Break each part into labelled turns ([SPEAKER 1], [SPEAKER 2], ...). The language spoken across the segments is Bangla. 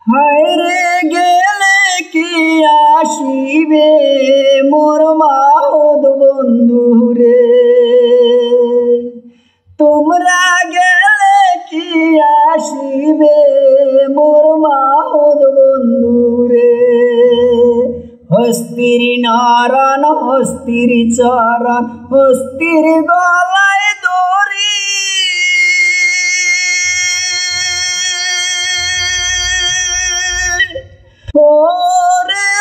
[SPEAKER 1] হায়রে গেলে কি আসিবে মোর মাওদ বন্ধুরে, তোমরা গেলে কি আসিবে মোর মাওদ বন্ধুরে। হস্তির নারায়ণ হস্তির চরণ হস্তির গলায় দড়ি, ওরে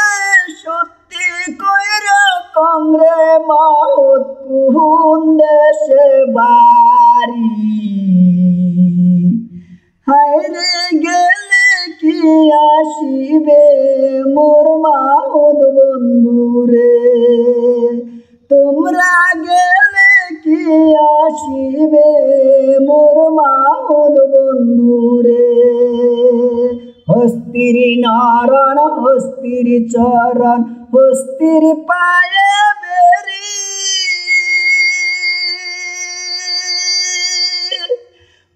[SPEAKER 1] সত্যি কইরা কংরে মাওদ কুহুন দেশে বাড়ি। হায়রে গেলে কি আসিবে মোর মাওদ বন্ধুরে, তোমরা গেলে কি আসিবে মোর মাওদ বন্ধুরে। হস্তির নারায়ণ হস্তির চরণ হস্তির পায়ে বেরি,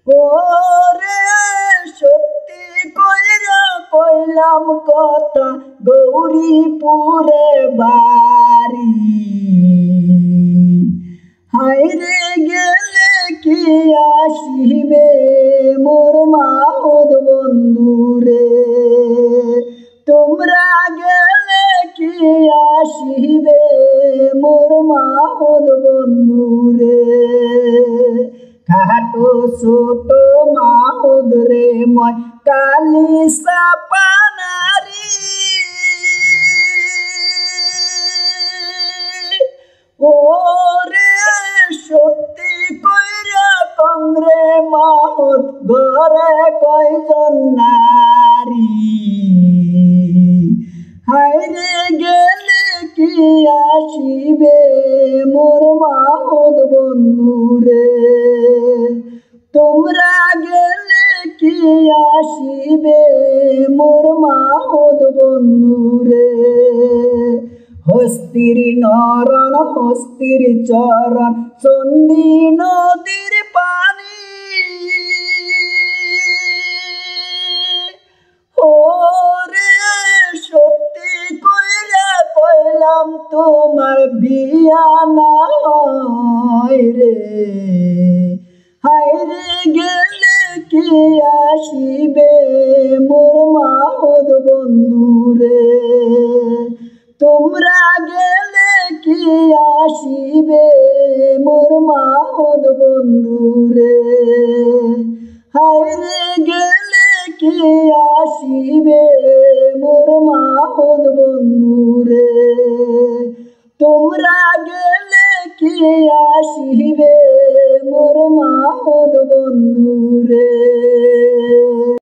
[SPEAKER 1] ওরে সত্যি কইরা কইলাম কথা গৌরীপুরে বাড়ি। হায়রে গেলে কি আসিবে মোর মাওদ বন্ধুরে, তোমরা গেলে কি আসিবে মোর মাওদ বন্ধুরে। খাটো ছোট মাওদ রে মই কালি সাপানারি, ওরে সত্যি কইরা কংরে মাওদ ঘরে কয়জন নারী। হায়রে গেলে কি আসিবে মোর মাওদ বন্ধুরে, তোমরা গেলে কি আসিবে মোর মাওদ বন্ধুরে। হস্তির নারায়ণ হস্তির চরণ চণ্ডী নদীর পানি, ওরে সত্যি কইরা কইলাম তোমার বিয়া নাই রে। হায়রে গেলে কি আসিবে মোর মাওদ বন্ধুরে, তোমরা গেলে কি আসিবে মোর মাওদ বন্ধুরে। হায়রে গেলে কি আসিবে মোর মাওদ বন্ধুরে, তোমরা গেলে কি আসিবে মোর মাওদ বন্ধু।